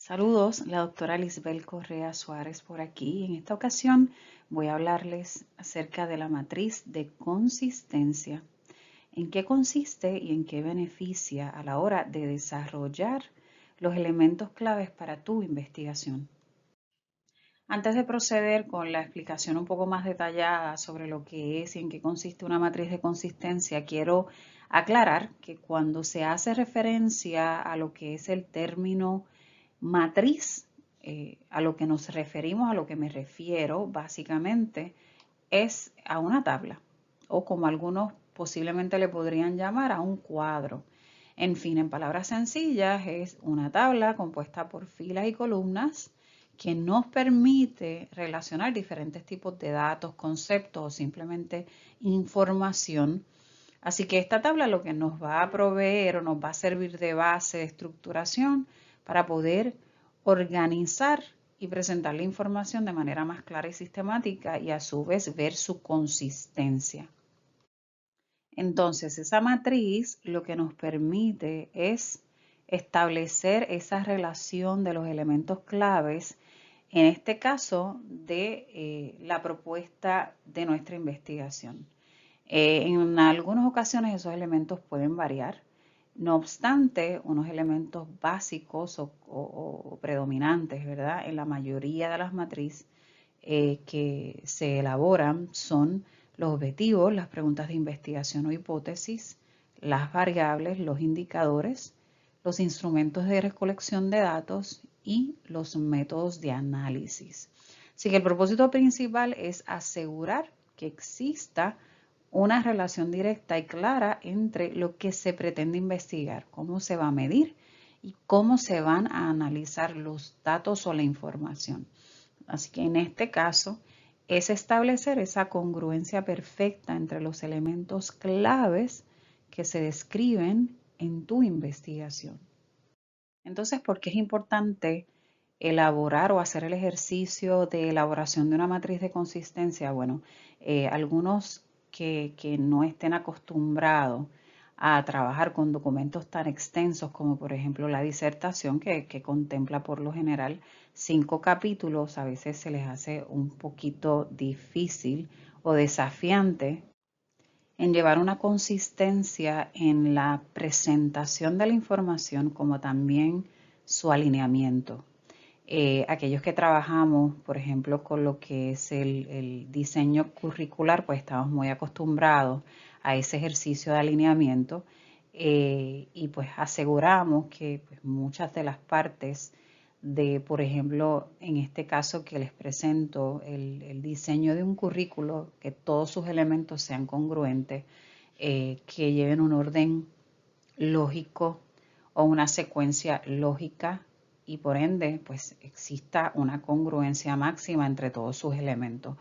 Saludos, la doctora Lisbel Correa Suárez por aquí. En esta ocasión voy a hablarles acerca de la matriz de consistencia. ¿En qué consiste y en qué beneficia a la hora de desarrollar los elementos claves para tu investigación? Antes de proceder con la explicación un poco más detallada sobre lo que es y en qué consiste una matriz de consistencia, quiero aclarar que cuando se hace referencia a lo que es el término matriz, a lo que nos referimos, a lo que me refiero básicamente, es a una tabla o como algunos posiblemente le podrían llamar a un cuadro. En fin, en palabras sencillas, es una tabla compuesta por filas y columnas que nos permite relacionar diferentes tipos de datos, conceptos o simplemente información. Así que esta tabla lo que nos va a proveer o nos va a servir de base de estructuración para poder organizar y presentar la información de manera más clara y sistemática y a su vez ver su consistencia. Entonces, esa matriz lo que nos permite es establecer esa relación de los elementos claves, en este caso de la propuesta de nuestra investigación. En algunas ocasiones esos elementos pueden variar. No obstante, unos elementos básicos o predominantes, ¿verdad? En la mayoría de las matrices que se elaboran son los objetivos, las preguntas de investigación o hipótesis, las variables, los indicadores, los instrumentos de recolección de datos y los métodos de análisis. Así que el propósito principal es asegurar que exista una relación directa y clara entre lo que se pretende investigar, cómo se va a medir y cómo se van a analizar los datos o la información. Así que en este caso es establecer esa congruencia perfecta entre los elementos claves que se describen en tu investigación. Entonces, ¿por qué es importante elaborar o hacer el ejercicio de elaboración de una matriz de consistencia? Bueno, algunos que no estén acostumbrados a trabajar con documentos tan extensos como por ejemplo la disertación que contempla por lo general 5 capítulos, a veces se les hace un poquito difícil o desafiante en llevar una consistencia en la presentación de la información como también su alineamiento. Aquellos que trabajamos, por ejemplo, con lo que es el diseño curricular, pues estamos muy acostumbrados a ese ejercicio de alineamiento y pues aseguramos que pues, muchas de las partes de, por ejemplo, en este caso que les presento, el diseño de un currículo, que todos sus elementos sean congruentes, que lleven un orden lógico o una secuencia lógica y por ende pues exista una congruencia máxima entre todos sus elementos.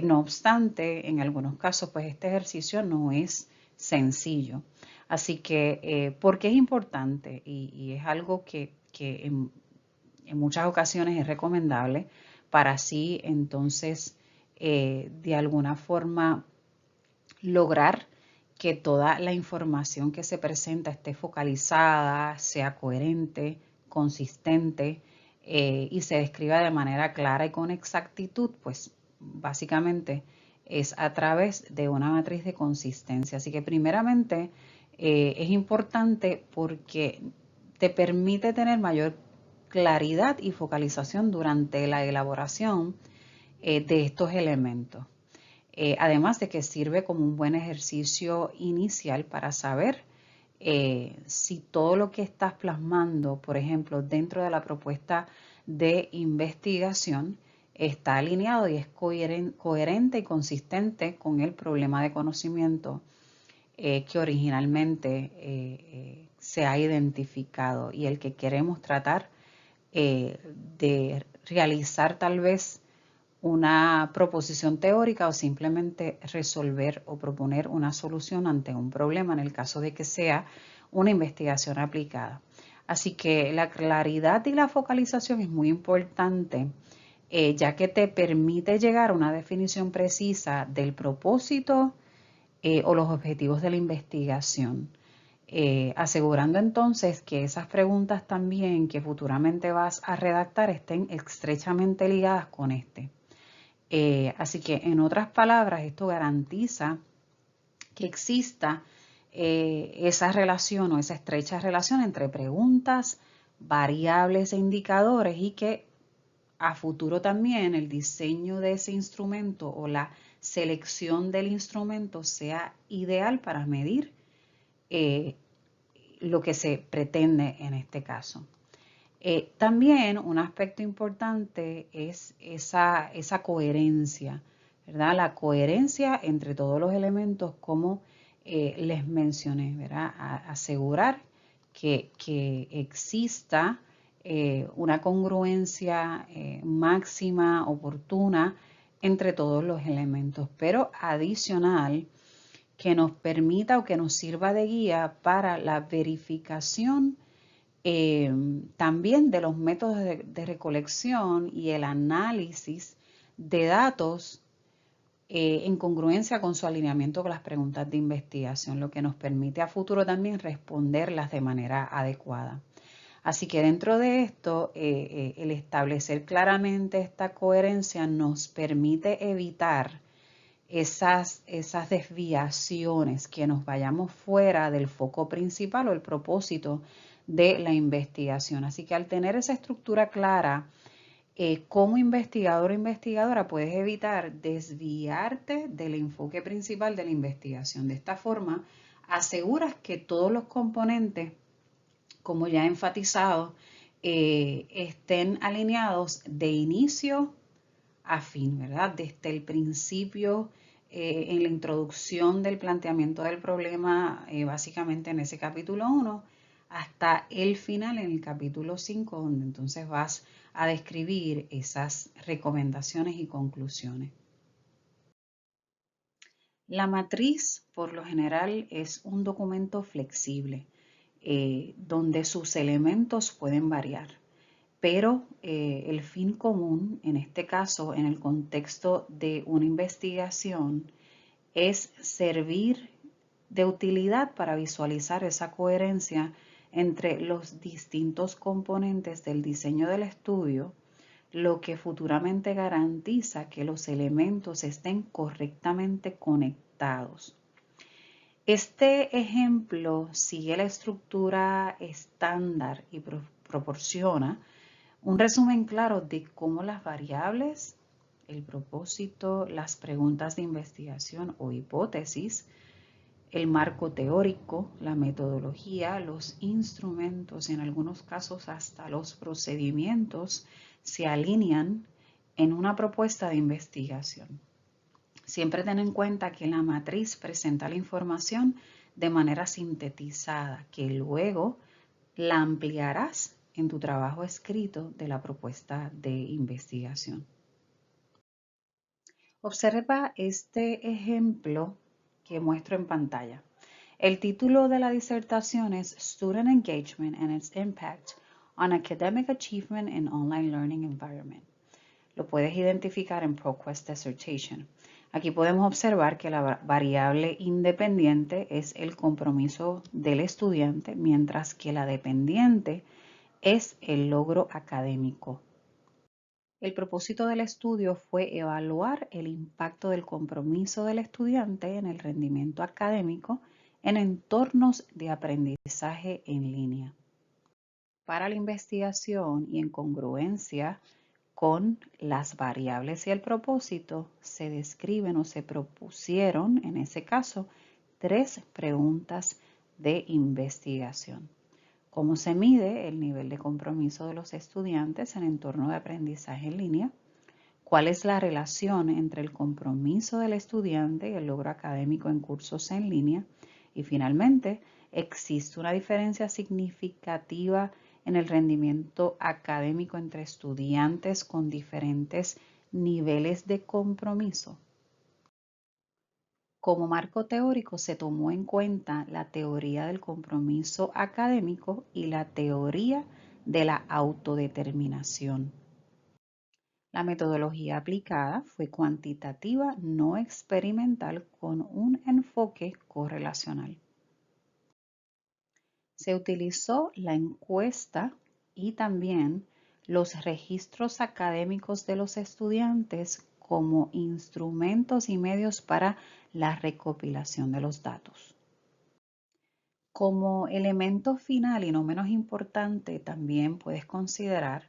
No obstante, en algunos casos pues este ejercicio no es sencillo. Así que, ¿por qué es importante? Y es algo que en muchas ocasiones es recomendable para así entonces de alguna forma lograr que toda la información que se presenta esté focalizada, sea coherente, consistente y se describa de manera clara y con exactitud, pues básicamente es a través de una matriz de consistencia. Así que primeramente es importante porque te permite tener mayor claridad y focalización durante la elaboración de estos elementos. Además de que sirve como un buen ejercicio inicial para saber si todo lo que estás plasmando, por ejemplo, dentro de la propuesta de investigación, está alineado y es coherente y consistente con el problema de conocimiento que originalmente se ha identificado y el que queremos tratar de realizar tal vez una proposición teórica o simplemente resolver o proponer una solución ante un problema en el caso de que sea una investigación aplicada. Así que la claridad y la focalización es muy importante ya que te permite llegar a una definición precisa del propósito o los objetivos de la investigación. asegurando entonces que esas preguntas también que futuramente vas a redactar estén estrechamente ligadas con este. Así que en otras palabras, esto garantiza que exista esa relación o esa estrecha relación entre preguntas, variables e indicadores y que a futuro también el diseño de ese instrumento o la selección del instrumento sea ideal para medir lo que se pretende en este caso. También un aspecto importante es esa coherencia, ¿verdad? La coherencia entre todos los elementos como les mencioné, ¿verdad? Asegurar que exista una congruencia máxima, oportuna entre todos los elementos, pero adicional que nos permita o que nos sirva de guía para la verificación también de los métodos de recolección y el análisis de datos en congruencia con su alineamiento con las preguntas de investigación, lo que nos permite a futuro también responderlas de manera adecuada. Así que dentro de esto, el establecer claramente esta coherencia nos permite evitar esas desviaciones, que nos vayamos fuera del foco principal o el propósito de la investigación. Así que al tener esa estructura clara, como investigador o investigadora puedes evitar desviarte del enfoque principal de la investigación. De esta forma, aseguras que todos los componentes, como ya he enfatizado, estén alineados de inicio a fin, ¿verdad? Desde el principio, en la introducción del planteamiento del problema, básicamente en ese capítulo 1, hasta el final en el capítulo 5, donde entonces vas a describir esas recomendaciones y conclusiones. La matriz, por lo general, es un documento flexible, donde sus elementos pueden variar. Pero el fin común, en este caso, en el contexto de una investigación, es servir de utilidad para visualizar esa coherencia entre los distintos componentes del diseño del estudio, lo que futuramente garantiza que los elementos estén correctamente conectados. Este ejemplo sigue la estructura estándar y proporciona un resumen claro de cómo las variables, el propósito, las preguntas de investigación o hipótesis, el marco teórico, la metodología, los instrumentos y en algunos casos hasta los procedimientos se alinean en una propuesta de investigación. Siempre ten en cuenta que la matriz presenta la información de manera sintetizada, que luego la ampliarás en tu trabajo escrito de la propuesta de investigación. Observa este ejemplo que muestro en pantalla. El título de la disertación es Student Engagement and its Impact on Academic Achievement in Online Learning Environment. Lo puedes identificar en ProQuest Dissertation. Aquí podemos observar que la variable independiente es el compromiso del estudiante, mientras que la dependiente es el logro académico. El propósito del estudio fue evaluar el impacto del compromiso del estudiante en el rendimiento académico en entornos de aprendizaje en línea. Para la investigación y en congruencia con las variables y el propósito, se describen o se propusieron, en ese caso, 3 preguntas de investigación. ¿Cómo se mide el nivel de compromiso de los estudiantes en entorno de aprendizaje en línea? ¿Cuál es la relación entre el compromiso del estudiante y el logro académico en cursos en línea? Y finalmente, ¿existe una diferencia significativa en el rendimiento académico entre estudiantes con diferentes niveles de compromiso? Como marco teórico se tomó en cuenta la teoría del compromiso académico y la teoría de la autodeterminación. La metodología aplicada fue cuantitativa no experimental con un enfoque correlacional. se utilizó la encuesta y también los registros académicos de los estudiantes como instrumentos y medios para la recopilación de los datos. Como elemento final y no menos importante, también puedes considerar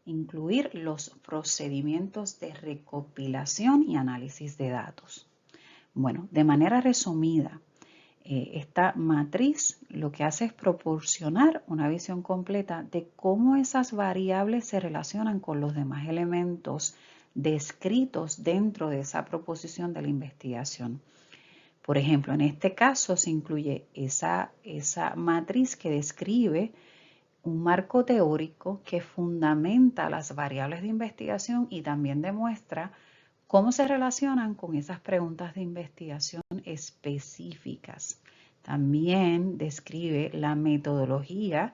incluir los procedimientos de recopilación y análisis de datos. Bueno, de manera resumida, esta matriz lo que hace es proporcionar una visión completa de cómo esas variables se relacionan con los demás elementos descritos dentro de esa proposición de la investigación. Por ejemplo, en este caso se incluye esa matriz que describe un marco teórico que fundamenta las variables de investigación y también demuestra cómo se relacionan con esas preguntas de investigación específicas. También describe la metodología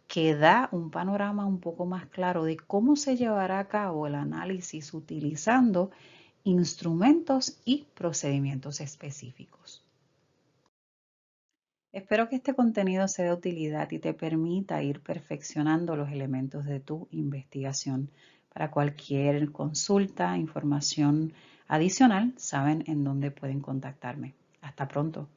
que da un panorama un poco más claro de cómo se llevará a cabo el análisis utilizando instrumentos y procedimientos específicos. Espero que este contenido sea de utilidad y te permita ir perfeccionando los elementos de tu investigación. Para cualquier consulta, información adicional, saben en dónde pueden contactarme. Hasta pronto.